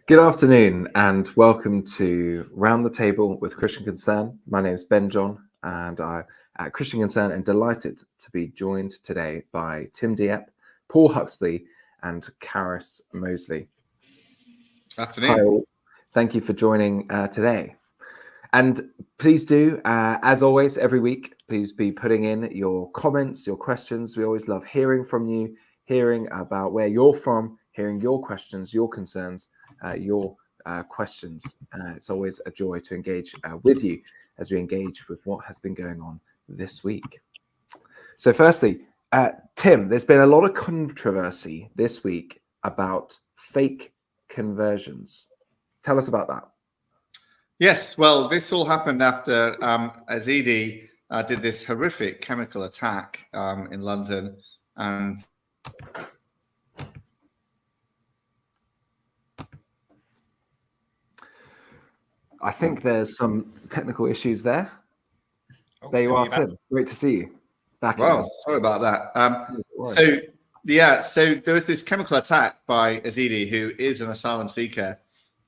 Good afternoon and welcome to Round the Table with Christian Concern. My name is Ben John and I'm at Christian Concern and delighted to be joined today by Tim Dieppe, Paul Huxley and Carys Moseley. Afternoon. Hi all. Thank you for joining today. And please do, as always, every week, please be putting in your comments, your questions. We always love hearing from you, hearing about where you're from, hearing your questions, your concerns, your questions. It's always a joy to engage with you as we engage with what has been going on this week. So firstly, Tim, there's been a lot of controversy this week about fake conversions. Tell us about that. Yes, well, this all happened after Yazidi did this horrific chemical attack in London, and I think there's some technical issues there. There you are, Tim. Great to see you. Well, sorry about that. So there was this chemical attack by Yazidi, who is an asylum seeker,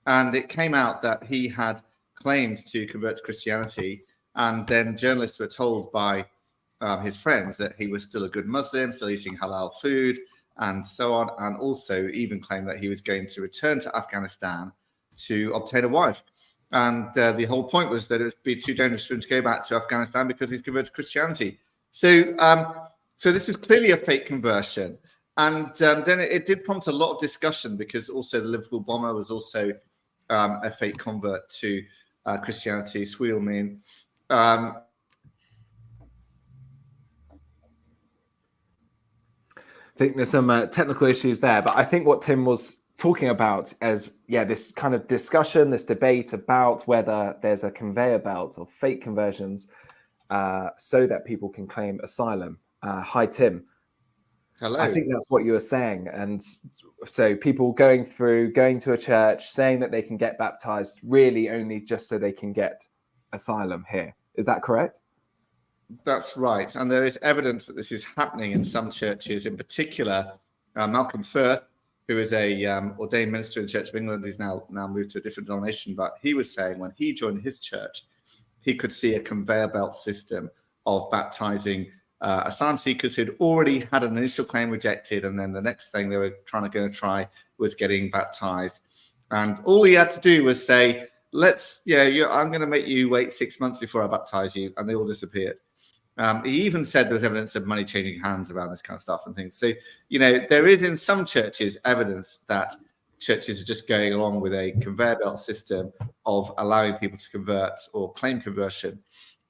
and it came out that he had claimed to convert to Christianity, and then journalists were told by his friends that he was still a good Muslim, still eating halal food, and so on, and also even claimed that he was going to return to Afghanistan to obtain a wife. And the whole point was that it would be too dangerous for him to go back to Afghanistan because he's converted to Christianity. So this was clearly a fake conversion. And then it did prompt a lot of discussion because also the Liverpool bomber was also a fake convert to Christianity, Sweelman. I think there's some technical issues there, but I think what Tim was talking about as this kind of discussion, this debate about whether there's a conveyor belt of fake conversions so that people can claim asylum. Hi, Tim. Hello. I think that's what you were saying. And so people going to a church, saying that they can get baptized really only just so they can get asylum here. Is that correct? That's right. And there is evidence that this is happening in some churches, in particular, Malcolm Firth, who is a ordained minister in the Church of England. He's now moved to a different denomination, but he was saying when he joined his church, he could see a conveyor belt system of baptizing asylum seekers who'd already had an initial claim rejected, and then the next thing they were trying to try was getting baptized. And all he had to do was say, I'm going to make you wait 6 months before I baptize you, and they all disappeared. He even said there was evidence of money changing hands around this kind of stuff and things. So, there is in some churches evidence that churches are just going along with a conveyor belt system of allowing people to convert or claim conversion.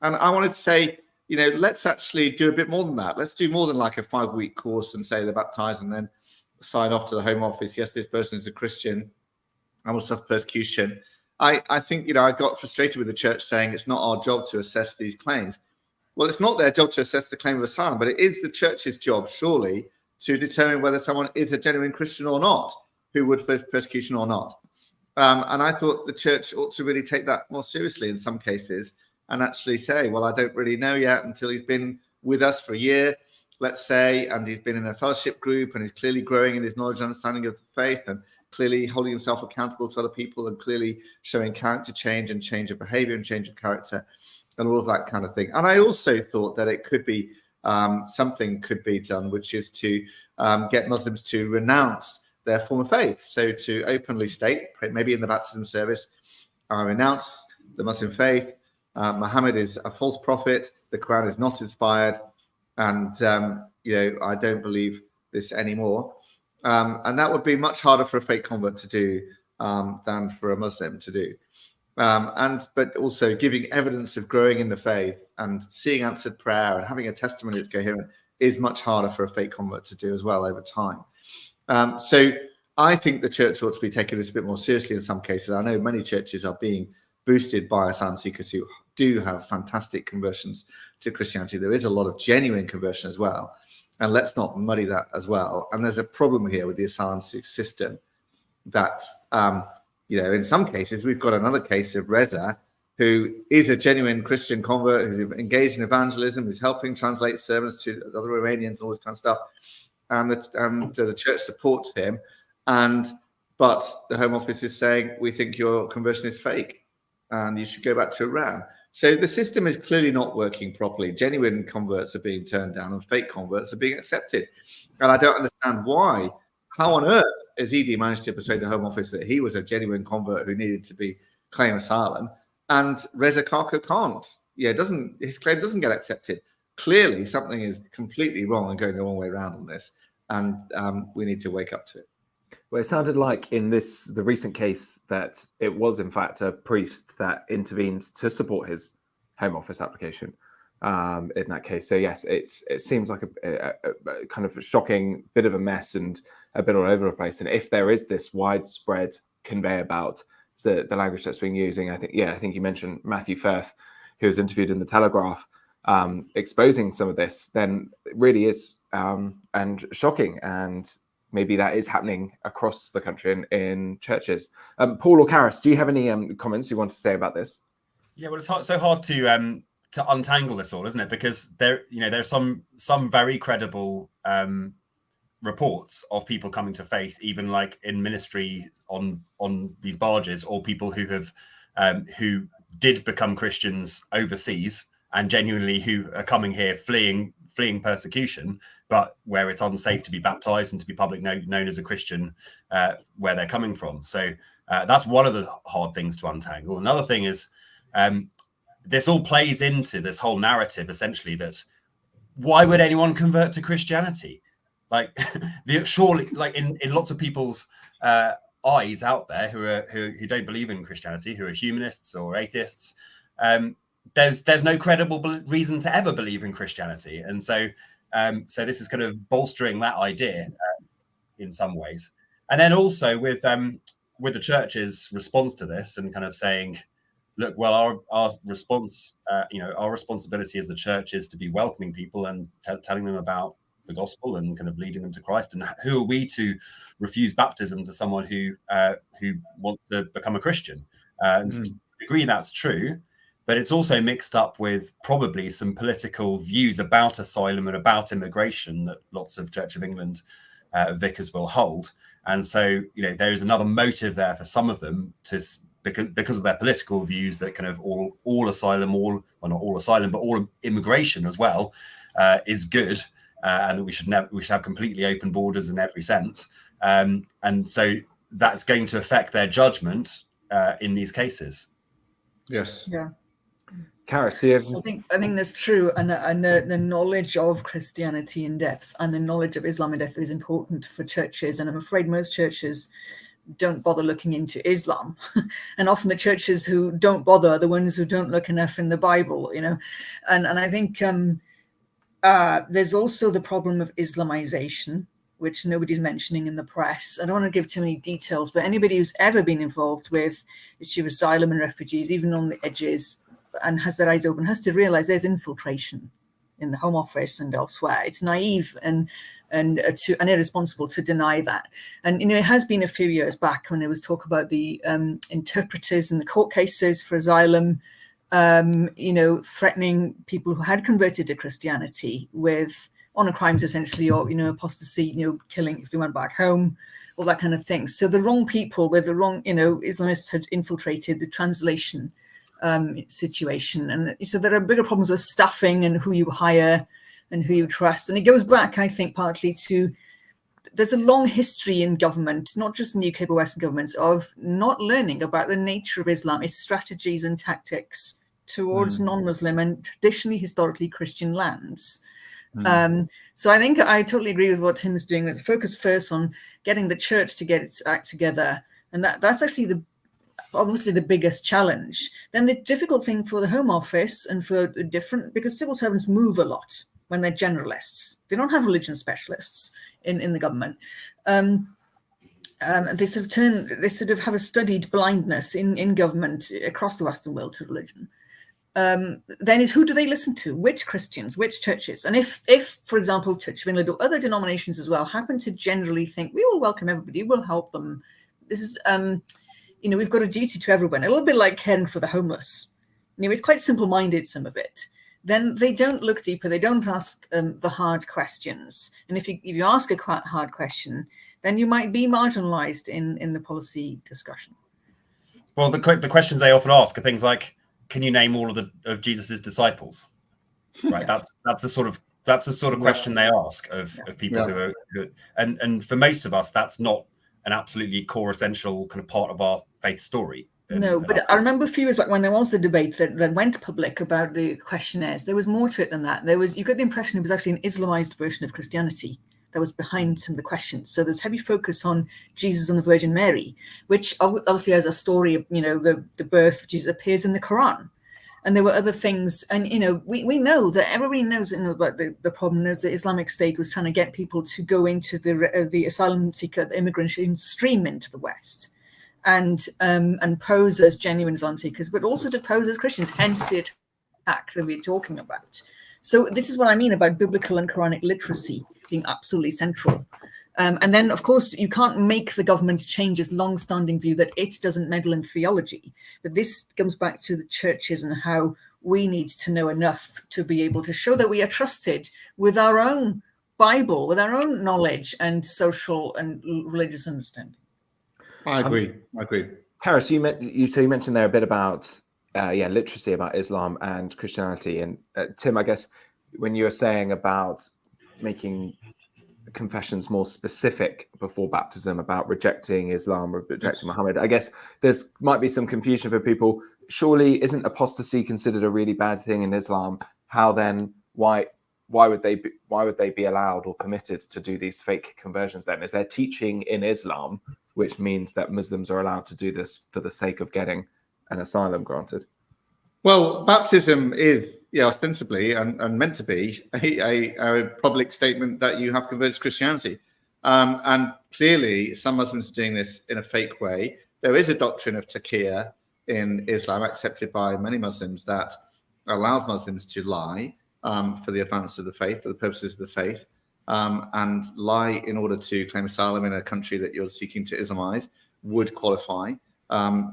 And I wanted to say, let's actually do a bit more than that. Let's do more than like a 5-week course and say they're baptized and then sign off to the Home Office. Yes, this person is a Christian and will suffer persecution. I think, I got frustrated with the church saying it's not our job to assess these claims. Well, it's not their job to assess the claim of asylum, but it is the church's job, surely, to determine whether someone is a genuine Christian or not, who would face persecution or not. And I thought the church ought to really take that more seriously in some cases and actually say, well, I don't really know yet until he's been with us for a year, let's say, and he's been in a fellowship group and he's clearly growing in his knowledge and understanding of the faith and clearly holding himself accountable to other people and clearly showing character change and change of behavior and change of character and all of that kind of thing. And I also thought that it could be something could be done, which is to get Muslims to renounce their form of faith. So to openly state, maybe in the baptism service, renounce the Muslim faith. Muhammad is a false prophet. The Quran is not inspired. And, I don't believe this anymore. And that would be much harder for a fake convert to do than for a Muslim to do. But also giving evidence of growing in the faith and seeing answered prayer and having a testimony that's coherent is much harder for a fake convert to do as well over time. So I think the church ought to be taking this a bit more seriously in some cases. I know many churches are being boosted by asylum seekers who do have fantastic conversions to Christianity. There is a lot of genuine conversion as well. And let's not muddy that as well. And there's a problem here with the asylum system that in some cases, we've got another case of Reza, who is a genuine Christian convert, who's engaged in evangelism, who's helping translate sermons to other Iranians and all this kind of stuff. And the church supports him. And But the Home Office is saying, we think your conversion is fake and you should go back to Iran. So the system is clearly not working properly. Genuine converts are being turned down and fake converts are being accepted. And I don't understand why. How on earth has Edie managed to persuade the Home Office that he was a genuine convert who needed to claim asylum, and Reza Karka can't? His claim doesn't get accepted. Clearly, something is completely wrong and going the wrong way around on this, and we need to wake up to it. Well, it sounded like in the recent case that it was in fact a priest that intervened to support his Home Office application in that case. So yes, it seems like a kind of a shocking bit of a mess and a bit all over the place. And if there is this widespread conveyor belt, the language that's being using, I think you mentioned Matthew Firth, who was interviewed in the Telegraph, exposing some of this, then it really is and shocking. And maybe that is happening across the country in churches. Paul or Carys, do you have any comments you want to say about this? Yeah, well, it's so hard to untangle this all, isn't it? Because there's some very credible reports of people coming to faith, even like in ministry on these barges, or people who have who did become Christians overseas and genuinely who are coming here fleeing persecution, but where it's unsafe to be baptized and to be public known as a Christian where they're coming from. So that's one of the hard things to untangle. Another thing is this all plays into this whole narrative, essentially, that why would anyone convert to Christianity? Like, surely, like in lots of people's eyes out there who don't believe in Christianity, who are humanists or atheists, there's no credible reason to ever believe in Christianity, and so this is kind of bolstering that idea in some ways. And then also with the church's response to this, and kind of saying, look, well, our response, our responsibility as the church is to be welcoming people and telling them about the gospel and kind of leading them to Christ. And who are we to refuse baptism to someone who wants to become a Christian? And to agree that's true, but it's also mixed up with probably some political views about asylum and about immigration that lots of Church of England vicars will hold. And so, there is another motive there for some of them because of their political views that kind of all asylum, not all asylum, but all immigration as well is good, and that we should have completely open borders in every sense. And so that's going to affect their judgment in these cases. Yes. Yeah. Carys, I think that's true, and the knowledge of Christianity in depth and the knowledge of Islam in depth is important for churches. And I'm afraid most churches don't bother looking into Islam, and often the churches who don't bother are the ones who don't look enough in the Bible. And I think there's also the problem of Islamization, which nobody's mentioning in the press. I don't want to give too many details, but anybody who's ever been involved with issue of asylum and refugees, even on the edges, and has their eyes open, has to realize there's infiltration in the Home Office and elsewhere. It's naive and irresponsible to deny that. And it has been a few years back when there was talk about the interpreters in the court cases for asylum, threatening people who had converted to Christianity with honor crimes, essentially, or apostasy, killing if they went back home, all that kind of thing. So the wrong people with the wrong, Islamists had infiltrated the translation situation, and so there are bigger problems with staffing and who you hire and who you trust. And it goes back, I think, partly to there's a long history in government, not just in the UK but Western governments, of not learning about the nature of Islam, its strategies and tactics towards non-Muslim and traditionally historically Christian lands. So I think I totally agree with what Tim is doing, with focus first on getting the church to get its act together, and that's actually obviously the biggest challenge. Then the difficult thing for the Home Office and for because civil servants move a lot when they're generalists. They don't have religion specialists in the government. They sort of have a studied blindness in government across the Western world to religion. Then is, who do they listen to? Which Christians, which churches? And if, for example, Church of England or other denominations as well happen to generally think, we will welcome everybody, we'll help them. This is, we've got a duty to everyone, a little bit like caring for the homeless. It's quite simple-minded, some of it. then they don't look deeper. They don't ask the hard questions. And if you ask a quite hard question, then you might be marginalized in the policy discussion. Well, the questions they often ask are things like, can you name all of Jesus's disciples? Right. Yeah. That's the sort of question they ask of people who are, and for most of us, that's not an absolutely core essential kind of part of our faith story. No, but I remember a few years back when there was a debate that went public about the questionnaires. There was more to it than that. You got the impression it was actually an Islamized version of Christianity that was behind some of the questions. So there's heavy focus on Jesus and the Virgin Mary, which obviously has a story of, the birth of Jesus appears in the Quran. And there were other things. And, we know that everybody knows about the problem is the Islamic State was trying to get people to go into the asylum seeker immigration stream into the West and pose as genuine asylum seekers, but also to pose as Christians, hence the attack that we're talking about. So this is what I mean about biblical and Quranic literacy being absolutely central. And then, of course, you can't make the government change its long-standing view that it doesn't meddle in theology. But this comes back to the churches and how we need to know enough to be able to show that we are trusted with our own Bible, with our own knowledge and social and religious understanding. I agree. Carys, you mentioned there a bit about literacy about Islam and Christianity, and Tim, I guess when you were saying about making confessions more specific before baptism about rejecting Islam or rejecting Muhammad, I guess there's might be some confusion for people. Surely isn't apostasy considered a really bad thing in Islam? How then why would they be allowed or permitted to do these fake conversions then? Is there teaching in Islam which means that Muslims are allowed to do this for the sake of getting an asylum granted? Well, baptism is ostensibly and meant to be a public statement that you have converted to Christianity. And clearly, some Muslims are doing this in a fake way. There is a doctrine of taqiyya in Islam accepted by many Muslims that allows Muslims to lie for the advance of the faith, for the purposes of the faith, and lie in order to claim asylum in a country that you're seeking to Islamize would qualify,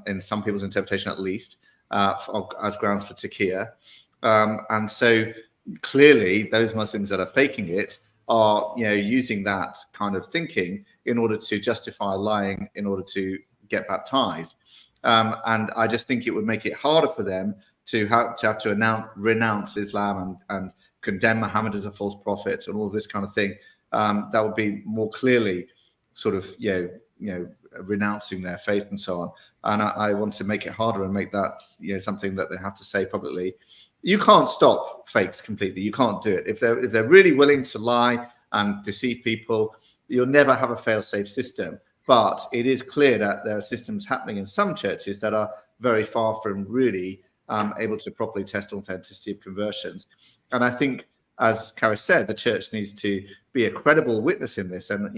in some people's interpretation at least, as grounds for taqiyya. And so clearly those Muslims that are faking it are using that kind of thinking in order to justify lying in order to get baptized. And I just think it would make it harder for them to have to renounce Islam and condemn Muhammad as a false prophet and all this kind of thing. That would be more clearly sort of renouncing their faith and so on. And I want to make it harder and make that something that they have to say publicly. You can't stop fakes completely. You can't do it. If they're really willing to lie and deceive people, you'll never have a fail-safe system. But it is clear that there are systems happening in some churches that are very far from really able to properly test authenticity of conversions. And I think, as Carys said, the church needs to be a credible witness in this. And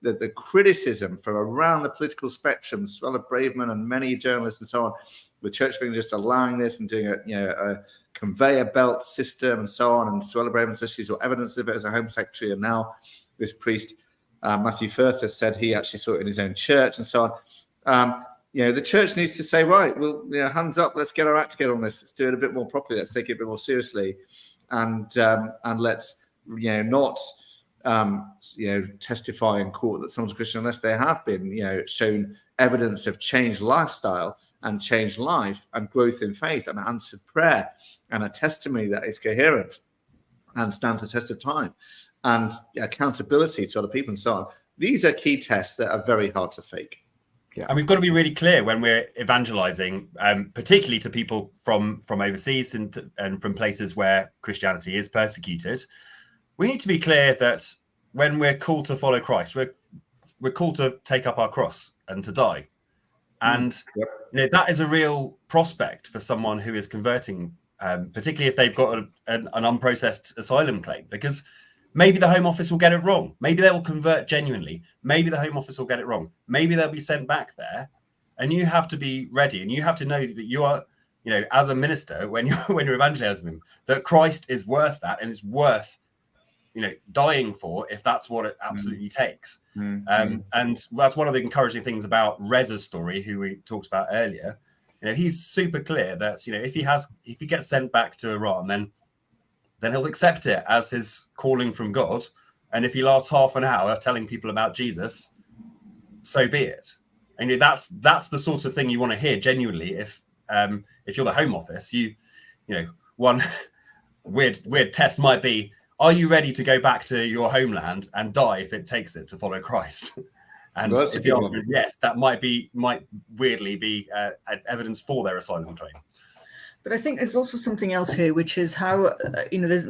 the criticism from around the political spectrum, Suella Braverman and many journalists and so on, the church being just allowing this and doing a conveyor belt system and so on. And Suella Braverman says she saw evidence of it as a Home Secretary, and now this priest Matthew Firth has said he actually saw it in his own church and so on. The church needs to say, right, well, hands up, let's get our act together on this. Let's do it a bit more properly. Let's take it a bit more seriously, and let's not testify in court that someone's a Christian unless they have been shown evidence of changed lifestyle and changed life and growth in faith and answered prayer and a testimony that is coherent and stands the test of time and accountability to other people and so on. These are key tests that are very hard to fake. Yeah. And we've got to be really clear when we're evangelizing, particularly to people from overseas and from places where Christianity is persecuted. We need to be clear that when we're called to follow Christ, we're called to take up our cross and to die. And that is a real prospect for someone who is converting, particularly if they've got an unprocessed asylum claim, because maybe the Home Office will get it wrong. Maybe they will convert genuinely. Maybe the Home Office will get it wrong. Maybe they'll be sent back there. And you have to be ready, and you have to know that you are, as a minister, when you're evangelizing them, that Christ is worth that and is worth dying for, if that's what it absolutely takes. And that's one of the encouraging things about Reza's story, who we talked about earlier. He's super clear that if he gets sent back to Iran, then then he'll accept it as his calling from God. And if he lasts half an hour telling people about Jesus, so be it. And that's the sort of thing you want to hear genuinely. If you're the Home Office, you know, one weird test might be, are you ready to go back to your homeland and die if it takes it to follow Christ? And Well, if the answer is yes, that might weirdly be evidence for their asylum claim. But I think there's also something else here, which is how,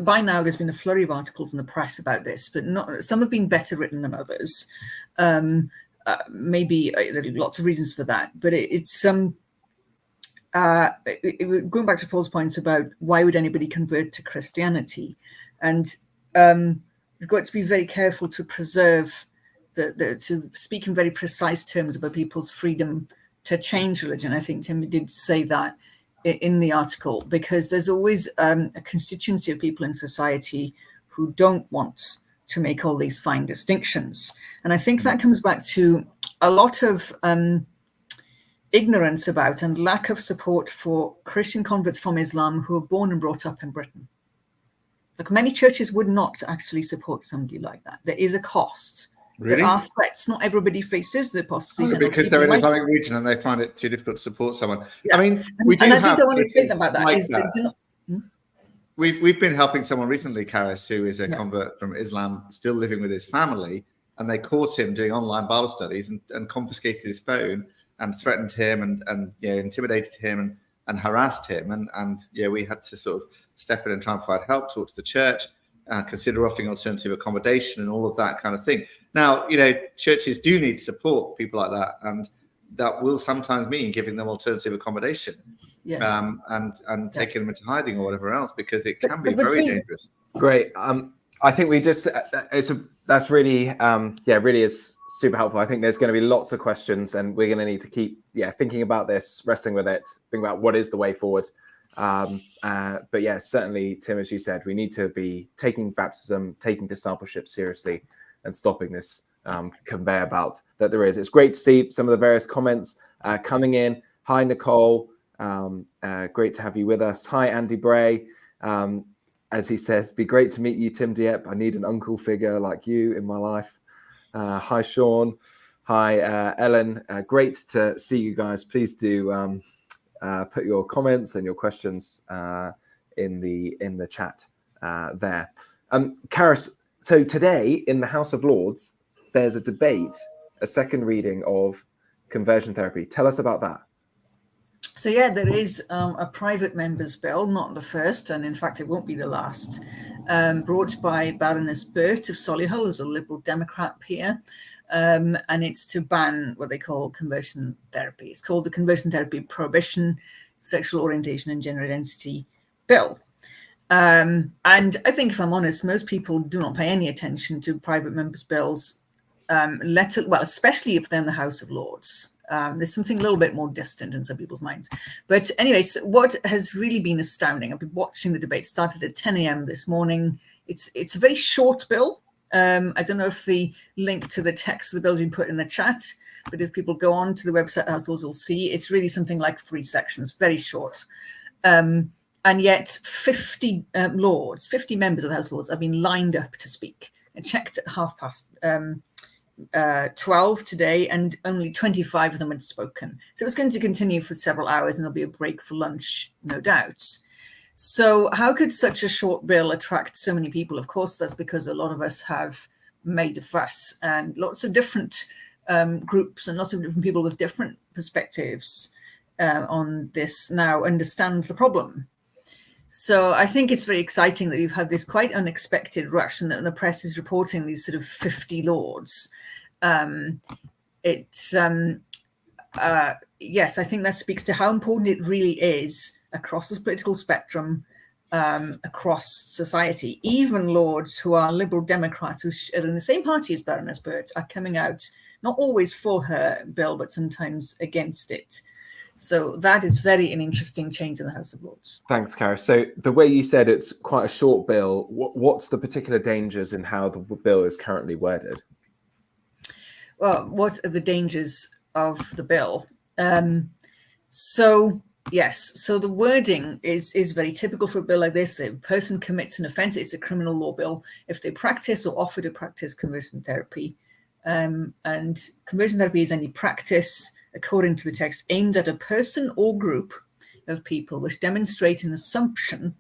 by now there's been a flurry of articles in the press about this, but some have been better written than others. Maybe there are lots of reasons for that, but it's going back to Paul's points about why would anybody convert to Christianity? And we've got to be very careful to preserve to speak in very precise terms about people's freedom to change religion. I think Tim did say that in the article, because there's always a constituency of people in society who don't want to make all these fine distinctions. And I think that comes back to a lot of ignorance about and lack of support for Christian converts from Islam who are born and brought up in Britain. Like, many churches would not actually support somebody like that. There is a cost. Really? There are threats. Not everybody faces the apostasy. Because they're in an Islamic region and they find it too difficult to support someone. Yeah. I mean, we do and I have think I want to say cases about that. like Is that. that We've been helping someone recently, Carys, who is a convert from Islam, still living with his family, and they caught him doing online Bible studies and confiscated his phone and threatened him and intimidated him and harassed him. And we had to sort of step in and try and provide help, talk to the church, consider offering alternative accommodation and all of that kind of thing. Now, churches do need to support people like that, and that will sometimes mean giving them alternative accommodation. Yes. And taking them into hiding or whatever else, because it can be very dangerous. Great. I think we just that's really really is super helpful. I think there's going to be lots of questions, and we're going to need to keep thinking about this, wrestling with it, thinking about what is the way forward. But yeah, certainly, Tim, as you said, we need to be taking baptism, taking discipleship seriously, and stopping this conveyor belt that there is. It's great to see some of the various comments coming in. Hi, Nicole. Great to have you with us. Hi, Andy Bray. As he says, be great to meet you, Tim Dieppe. I need an uncle figure like you in my life. Hi, Sean. Hi, Ellen. Great to see you guys. Please do put your comments and your questions in the chat there. Carys, so today in the House of Lords, there's a debate, a second reading of conversion therapy. Tell us about that. So yeah, there is a private member's bill, not the first, and in fact it won't be the last, brought by Baroness Burt of Solihull, who's a Liberal Democrat peer, and it's to ban what they call conversion therapy. It's called the Conversion Therapy Prohibition, Sexual Orientation and Gender Identity Bill. And I think, if I'm honest, most people do not pay any attention to private members' bills, especially if they're in the House of Lords. There's something a little bit more distant in some people's minds. But anyways, what has really been astounding, I've been watching the debate, started at 10 a.m. this morning. It's a very short bill. I don't know if the link to the text of the bill has been put in the chat, but if people go on to the website, House of Lords will see it's really something like 3 sections, very short. And yet 50 lords, 50 members of the House of Lords have been lined up to speak. I checked at 12 today, and only 25 of them had spoken. So it's going to continue for several hours, and there'll be a break for lunch, no doubt. So how could such a short bill attract so many people? Of course, that's because a lot of us have made a fuss, and lots of different groups and lots of different people with different perspectives on this now understand the problem. So I think it's very exciting that we've had this quite unexpected rush, and that the press is reporting these sort of 50 lords. Yes, I think that speaks to how important it really is across the political spectrum, across society. Even lords who are Liberal Democrats, who are in the same party as Baroness Burt, are coming out not always for her bill, but sometimes against it. So that is an interesting change in the House of Lords. Thanks, Carys. So the way you said it's quite a short bill, what's the particular dangers in how the bill is currently worded? Well, what are the dangers of the bill? So Yes, so the wording is very typical for a bill like this. The person commits an offence, it's a criminal law bill, if they practice or offer to practice conversion therapy. And conversion therapy is any practice, according to the text, aimed at a person or group of people which demonstrate an assumption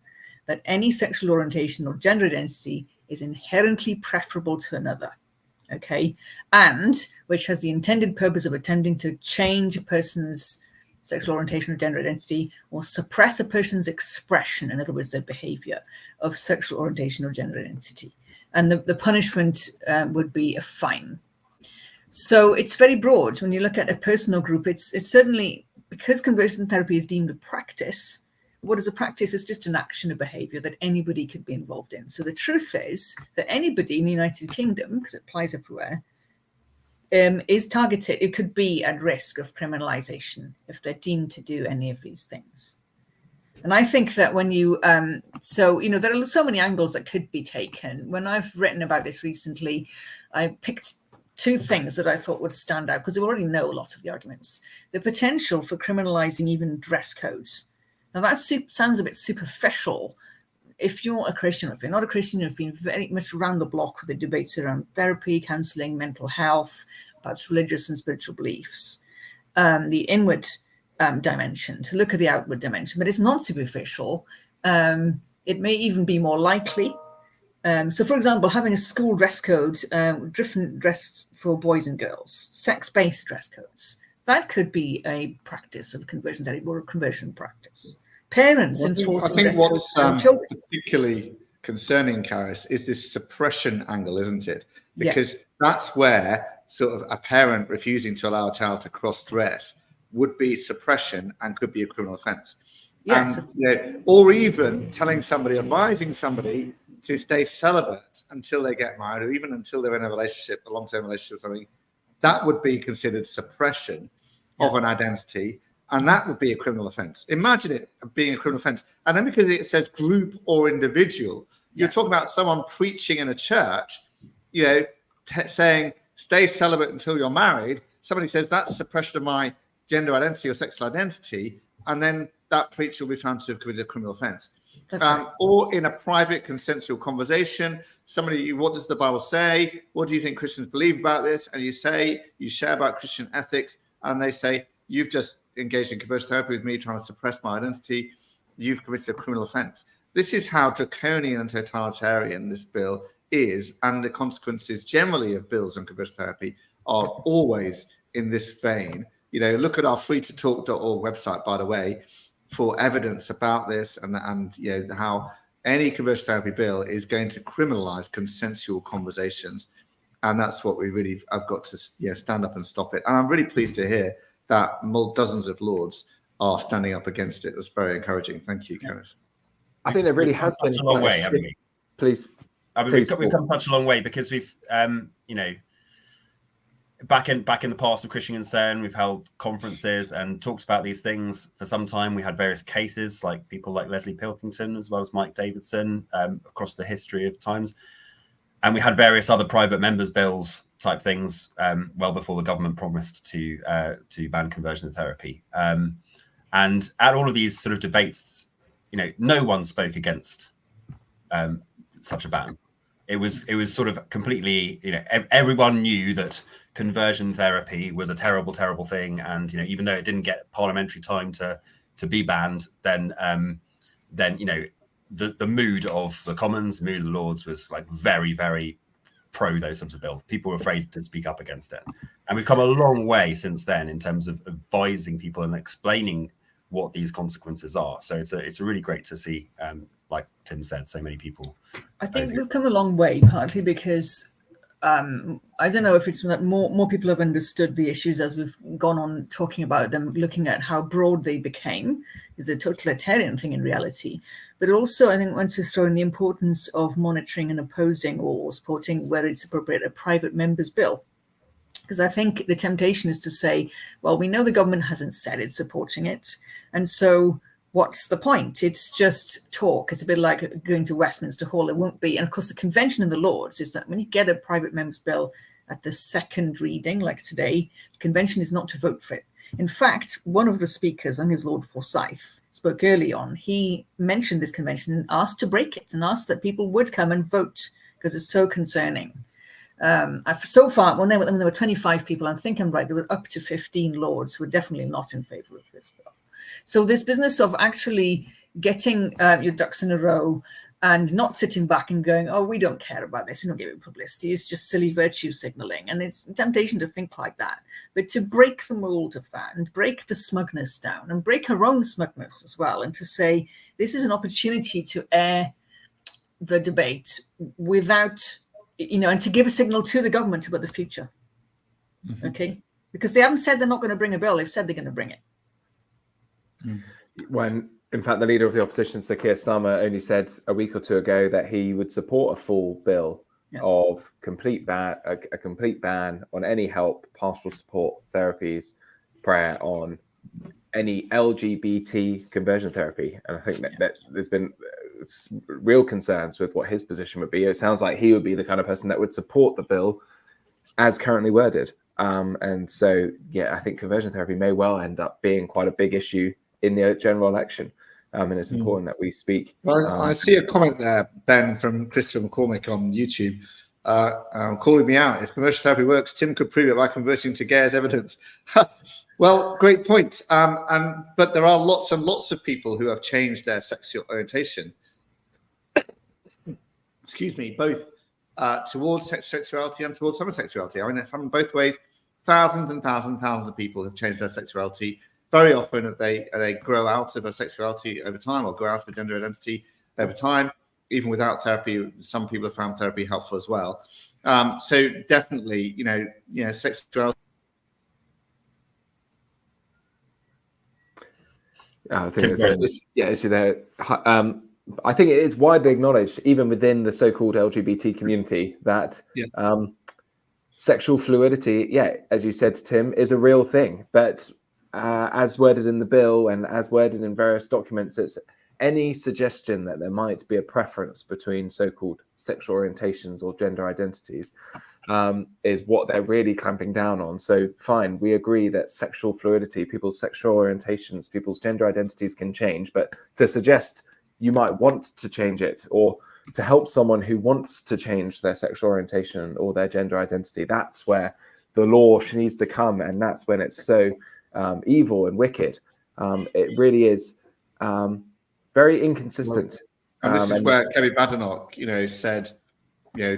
that any sexual orientation or gender identity is inherently preferable to another. Okay, and which has the intended purpose of attempting to change a person's sexual orientation or gender identity, or suppress a person's expression, in other words, their behavior of sexual orientation or gender identity. And the punishment would be a fine. So it's very broad. When you look at a person or group, it's certainly, because conversion therapy is deemed a practice, what is a practice? It's just an action, a behavior that anybody could be involved in. So the truth is that anybody in the United Kingdom, because it applies everywhere, is targeted, it could be at risk of criminalization if they're deemed to do any of these things. And I think that when you, so, you know, there are so many angles that could be taken. When I've written about this recently, I picked two things that I thought would stand out, because we already know a lot of the arguments. The potential for criminalizing even dress codes. Now that sounds a bit superficial. If you're a Christian, or if you're not a Christian, you've been very much around the block with the debates around therapy, counselling, mental health, about religious and spiritual beliefs, the inward dimension, to look at the outward dimension, but it's not superficial. It may even be more likely. So, for example, having a school dress code, different dress for boys and girls, sex-based dress codes, that could be a practice of conversion therapy or a conversion practice. Parents enforcing. I think what's particularly concerning, Carys, is this suppression angle, isn't it? Because that's where sort of a parent refusing to allow a child to cross-dress would be suppression and could be a criminal offence. Yes. And, you know, or even telling somebody, advising somebody to stay celibate until they get married, or even until they're in a relationship, a long-term relationship or something, that would be considered suppression of an identity. And that would be a criminal offence. Imagine it being a criminal offence. And then because it says group or individual, you're talking about someone preaching in a church, you know, saying, stay celibate until you're married. Somebody says that's suppression of my gender identity or sexual identity. And then that preacher will be found to have committed a criminal offence. Right. Or in a private consensual conversation, somebody, what does the Bible say? What do you think Christians believe about this? And you say, you share about Christian ethics, and they say, you've just engaged in conversion therapy with me, trying to suppress my identity. You've committed a criminal offence. This is how draconian and totalitarian this bill is, and the consequences generally of bills on conversion therapy are always in this vein. You know, look at our freetotalk.org website, by the way, for evidence about this, and you know how any conversion therapy bill is going to criminalise consensual conversations, and that's what we really have got to stand up and stop it. And I'm really pleased to hear that dozens of lords are standing up against it. That's very encouraging. Thank you, Carys. I think there really has been a long way, haven't we? Please. I mean, we've come such a long way, because we've, you know, back in the past with Christian Concern, we've held conferences and talked about these things for some time. We had various cases, like people like Leslie Pilkington, as well as Mike Davidson, across the history of times. And we had various other private members' bills type things well before the government promised to ban conversion therapy. And at all of these sort of debates, you know, no one spoke against such a ban. It was sort of completely, you know, everyone knew that conversion therapy was a terrible, terrible thing. And, you know, even though it didn't get parliamentary time to be banned, then you know, the mood of the Commons, the mood of the Lords was like very, very pro those sorts of bills. People were afraid to speak up against it. And we've come a long way since then in terms of advising people and explaining what these consequences are. So it's really great to see, like Tim said, so many people. I think we've come a long way, partly because I don't know if it's that more people have understood the issues as we've gone on talking about them, looking at how broad they became is a totalitarian thing in reality. But also, I think once to throw in the importance of monitoring and opposing or supporting, whether it's appropriate, a private member's bill. Because I think the temptation is to say, well, we know the government hasn't said it's supporting it. And so what's the point? It's just talk. It's a bit like going to Westminster Hall. It won't be. And of course, the convention in the Lords is that when you get a private member's bill at the second reading, like today, the convention is not to vote for it. In fact, one of the speakers, I think it was Lord Forsyth, spoke early on. He mentioned this convention and asked to break it and asked that people would come and vote because it's so concerning. So far, when there were 25 people, I think I'm right, there were up to 15 lords who were definitely not in favour of this bill. So this business of actually getting your ducks in a row and not sitting back and going, oh, we don't care about this, we don't give it publicity, it's just silly virtue signalling. And it's a temptation to think like that. But to break the mold of that and break the smugness down and break her own smugness as well, and to say this is an opportunity to air the debate without, and to give a signal to the government about the future. Okay? Because they haven't said they're not going to bring a bill, they've said they're going to bring it. When, in fact, the leader of the opposition, Sir Keir Starmer, only said a week or two ago that he would support a full bill of a complete ban on any help, pastoral support, therapies, prayer, on any LGBT conversion therapy. And I think that there's been real concerns with what his position would be. It sounds like he would be the kind of person that would support the bill as currently worded. And so, I think conversion therapy may well end up being quite a big issue in the general election. And it's important that we speak. Well, I see a comment there, Ben, from Christopher McCormick on YouTube, calling me out. If conversion therapy works, Tim could prove it by converting to gay as evidence. Well, great point. But there are lots and lots of people who have changed their sexual orientation. Excuse me, both towards sexuality and towards homosexuality. I mean, it's happened both ways. Thousands and thousands and thousands of people have changed their sexuality. Very often they grow out of a sexuality over time, or grow out of a gender identity over time. Even without therapy, some people have found therapy helpful as well. So definitely, sexuality. I think issue there. I think it is widely acknowledged, even within the so-called LGBT community, that sexual fluidity, as you said, Tim, is a real thing. But as worded in the bill and as worded in various documents, it's any suggestion that there might be a preference between so-called sexual orientations or gender identities is what they're really clamping down on. So fine, we agree that sexual fluidity, people's sexual orientations, people's gender identities can change, but to suggest you might want to change it, or to help someone who wants to change their sexual orientation or their gender identity, that's where the law needs to come, and that's when it's so evil and wicked. It really is very inconsistent. And this is where Kerry Badenoch, said,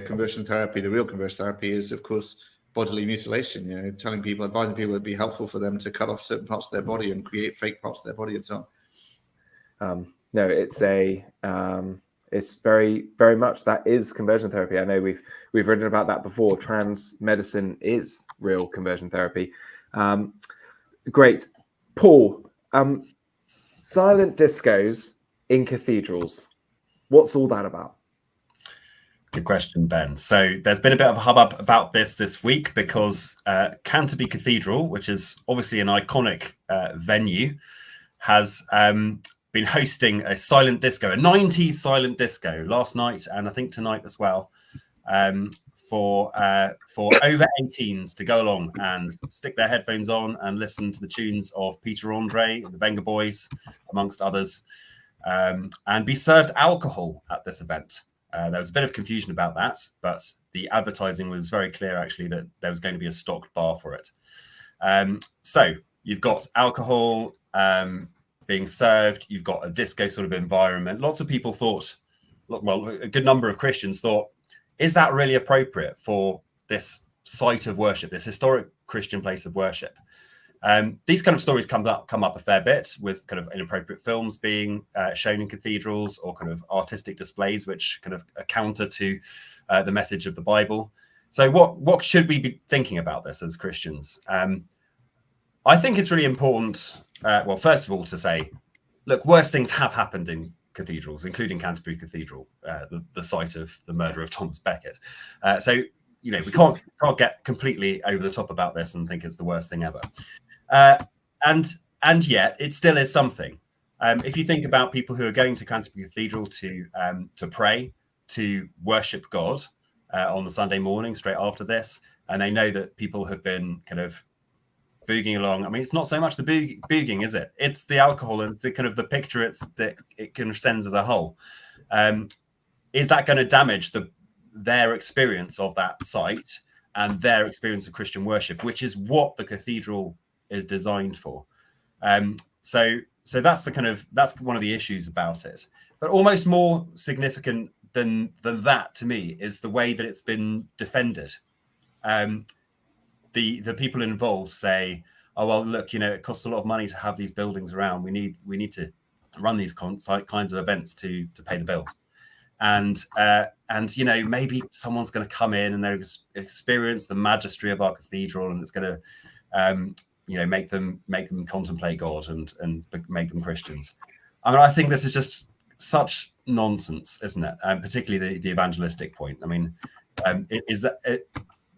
conversion therapy, the real conversion therapy is, of course, bodily mutilation. Advising people it'd be helpful for them to cut off certain parts of their body and create fake parts of their body and so on. No, it's very, very much that is conversion therapy. I know we've written about that before. Trans medicine is real conversion therapy. Great, Paul. Silent discos in cathedrals. What's all that about? Good question, Ben. So there's been a bit of a hubbub about this week because Canterbury Cathedral, which is obviously an iconic venue, has been hosting a silent disco, a 90s silent disco last night, and I think tonight as well, for over 18s to go along and stick their headphones on and listen to the tunes of Peter Andre, the Venga Boys, amongst others, and be served alcohol at this event. There was a bit of confusion about that, but the advertising was very clear, actually, that there was going to be a stocked bar for it. So you've got alcohol being served, you've got a disco sort of environment. Lots of people thought, well, a good number of Christians thought, is that really appropriate for this site of worship, this historic Christian place of worship? These kind of stories come up a fair bit, with kind of inappropriate films being shown in cathedrals, or kind of artistic displays which kind of are counter to the message of the Bible. So what should we be thinking about this as Christians? I think it's really important, well, first of all, to say, look, worse things have happened in cathedrals, including Canterbury Cathedral, the site of the murder of Thomas Becket. So, we can't get completely over the top about this and think it's the worst thing ever. And yet it still is something. If you think about people who are going to Canterbury Cathedral to pray, to worship God on the Sunday morning straight after this, and they know that people have been booging along. I mean, it's not so much the booging, is it? It's the alcohol and the kind of the picture that it kind of sends as a whole. Is that going to damage their experience of that site and their experience of Christian worship, which is what the cathedral is designed for? So that's that's one of the issues about it. But almost more significant than that to me is the way that it's been defended. The people involved say, "Oh well, look, it costs a lot of money to have these buildings around. We need to run these kinds of events to pay the bills." And maybe someone's going to come in and they'll experience the majesty of our cathedral, and it's going to make them contemplate God and make them Christians. I mean, I think this is just such nonsense, isn't it? Particularly the evangelistic point. I mean,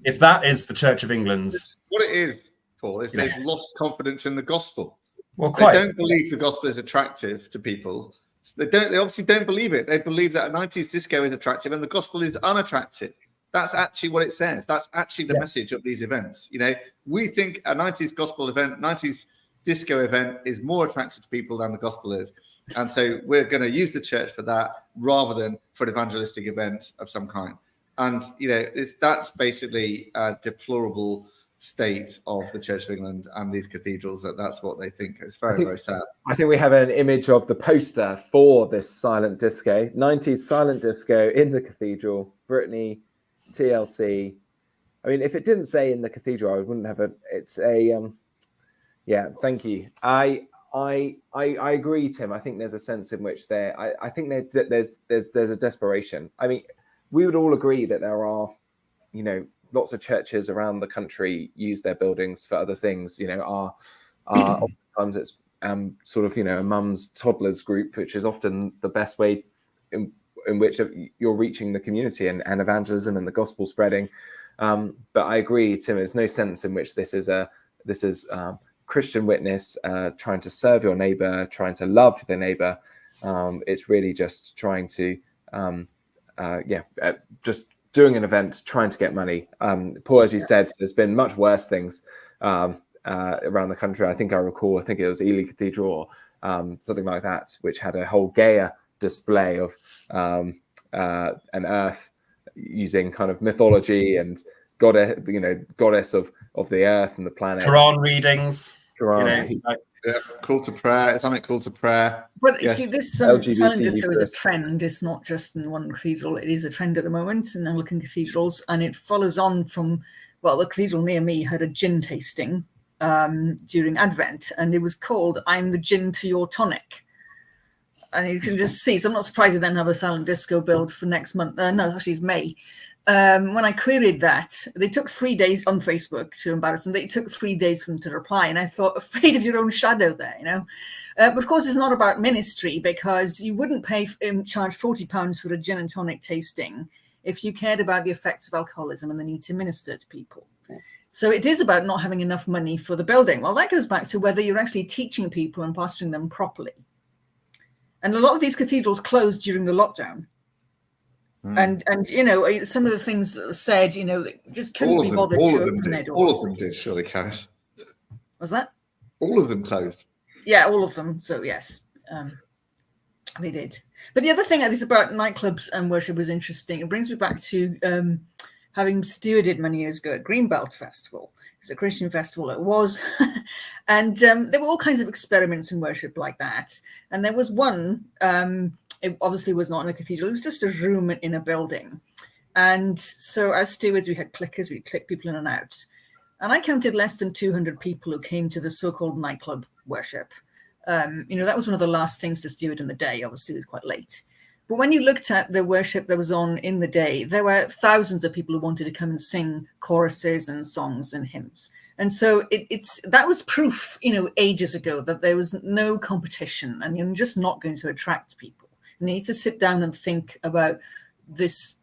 if that is the Church of England's, what it is, Paul, is they've lost confidence in the gospel. Well, quite. They don't believe the gospel is attractive to people. They obviously don't believe it. They believe that a 90s disco is attractive and the gospel is unattractive. That's actually what it says. That's actually the message of these events. We think a 90s gospel event, 90s disco event is more attractive to people than the gospel is. And so we're going to use the church for that rather than for an evangelistic event of some kind. And, that's basically a deplorable state of the Church of England and these cathedrals. That's what they think. It's very, very sad. I think we have an image of the poster for this silent disco, 90s silent disco in the cathedral, Brittany, TLC. I mean, if it didn't say in the cathedral, I wouldn't have it's a, thank you. I agree, Tim. I think there's a sense in which I think there's a desperation. I mean, we would all agree that there are, lots of churches around the country use their buildings for other things. Oftentimes it's sort of a mum's toddlers group, which is often the best way in which you're reaching the community and evangelism and the gospel spreading. But I agree, Tim. There's no sense in which this is Christian witness, trying to serve your neighbor, trying to love the neighbor. It's really just trying to, just doing an event, trying to get money. Paul, as you said, there's been much worse things around the country. I think it was Ely Cathedral or something like that, which had a whole Gaia display of an earth using kind of mythology and goddess of the earth and the planet. Quran readings. Call to prayer, Islamic call to prayer. But see, this silent disco is a trend. It's not just in one cathedral. It is a trend at the moment in Anglican cathedrals, and it follows on from, the cathedral near me had a gin tasting during Advent, and it was called "I'm the Gin to Your Tonic." And you can just see. So I'm not surprised they then have a silent disco build for next month. No, actually, it's May. When I queried that, they took 3 days on Facebook to embarrass them. They took 3 days for them to reply. And I thought, afraid of your own shadow there, But of course, it's not about ministry, because you wouldn't charge £40 for a gin and tonic tasting if you cared about the effects of alcoholism and the need to minister to people. So it is about not having enough money for the building. Well, that goes back to whether you're actually teaching people and pastoring them properly. And a lot of these cathedrals closed during the lockdown. And some of the things that were said, just couldn't be bothered to open their doors. All of them did, surely, Carys. Was that? All of them closed. Yeah, all of them. So, yes, they did. But the other thing that is about nightclubs and worship was interesting. It brings me back to having stewarded many years ago at Greenbelt Festival. It's a Christian festival, it was. And there were all kinds of experiments in worship like that. And there was one... it obviously was not in a cathedral. It was just a room in a building. And so as stewards, we had clickers. We'd click people in and out. And I counted less than 200 people who came to the so-called nightclub worship. That was one of the last things to steward in the day. Obviously, it was quite late. But when you looked at the worship that was on in the day, there were thousands of people who wanted to come and sing choruses and songs and hymns. And so that was proof, ages ago, that there was no competition and you're just not going to attract people. You need to sit down and think about this,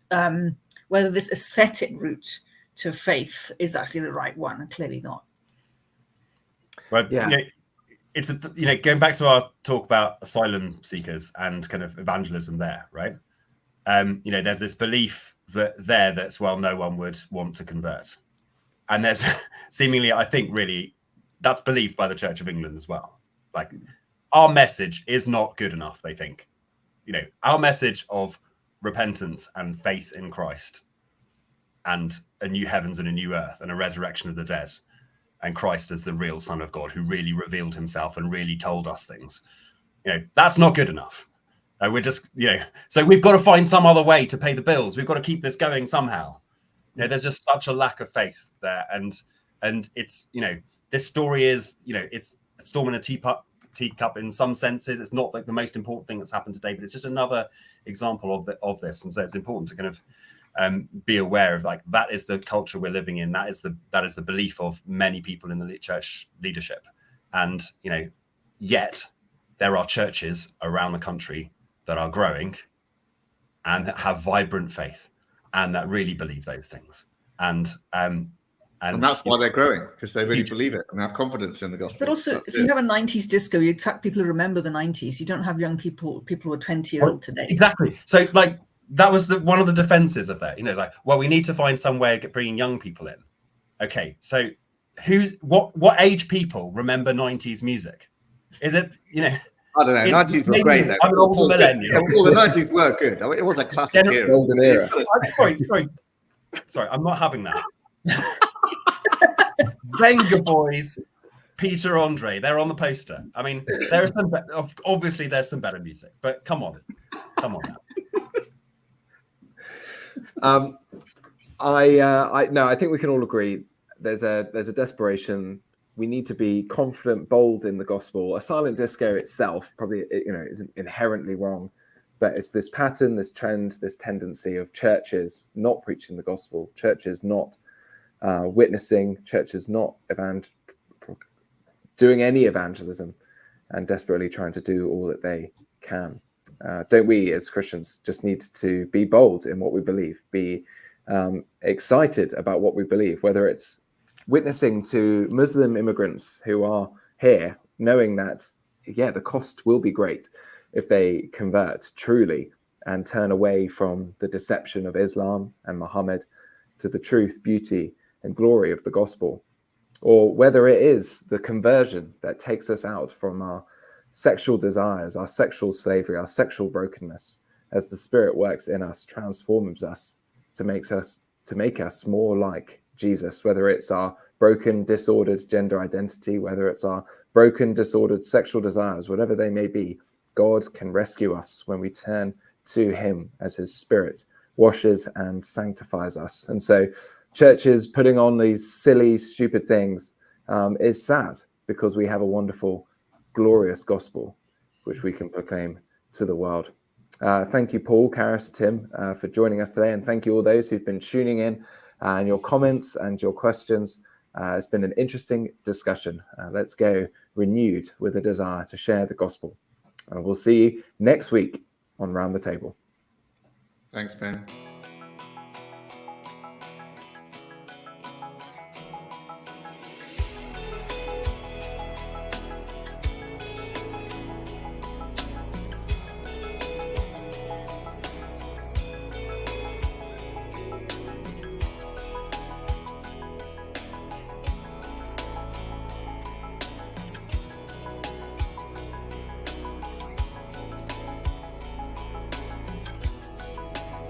whether this aesthetic route to faith is actually the right one, and clearly not. Well, it's going back to our talk about asylum seekers and kind of evangelism there, right? There's this belief that's no one would want to convert, and there's seemingly, I think, really that's believed by the Church of England as well. Like, our message is not good enough, they think. You know, our message of repentance and faith in Christ and a new heavens and a new earth and a resurrection of the dead and Christ as the real Son of God who really revealed himself and really told us things, you know, that's not good enough. We're just, you know, so we've got to find some other way to pay the bills. We've got to keep this going somehow. You know, there's just such a lack of faith there. And it's, you know, this story is, you know, it's a storm in a teacup in some senses. It's not like the most important thing that's happened today, but it's just another example of this. And so it's important to kind of be aware of, like, that is the culture we're living in. That is the belief of many people in the church leadership. And, you know, yet there are churches around the country that are growing and that have vibrant faith and that really believe those things. And that's why they're growing, because they really believe it and have confidence in the gospel. But also, if you have a 90s disco, you attract people who remember the 90s. You don't have young people who are 20-year-old today. Exactly. So, like, that was one of the defenses of that. You know, like, well, we need to find some way of bringing young people in. Okay, so what age people remember 90s music? Is it, you know? I don't know. 90s were great, though. I'm an older millennial. Well, the 90s were good. It was a classic era. Golden era. Sorry, I'm not having that. Venga Boys, Peter Andre, they're on the poster. I mean, there is some, obviously there's some better music, but come on now. I think we can all agree there's a desperation. We need to be confident, bold in the gospel. A silent disco itself probably, you know, isn't inherently wrong, but it's this pattern, this trend, this tendency of churches not preaching the gospel, churches not witnessing, churches not doing any evangelism, and desperately trying to do all that they can. Don't we as Christians just need to be bold in what we believe, be excited about what we believe, whether it's witnessing to Muslim immigrants who are here, knowing that, yeah, the cost will be great if they convert truly and turn away from the deception of Islam and Muhammad to the truth, beauty, and glory of the gospel. Or whether it is the conversion that takes us out from our sexual desires, our sexual slavery, our sexual brokenness, as the Spirit works in us, transforms us to make us more like Jesus, whether it's our broken, disordered gender identity, whether it's our broken, disordered sexual desires, whatever they may be, God can rescue us when we turn to him as his Spirit washes and sanctifies us. And so churches putting on these silly, stupid things is sad, because we have a wonderful, glorious gospel which we can proclaim to the world. Thank you, Paul, Carys, Tim, for joining us today. And thank you all those who've been tuning in and your comments and your questions. It's been an interesting discussion. Let's go renewed with a desire to share the gospel. We'll see you next week on Round the Table. Thanks, Ben.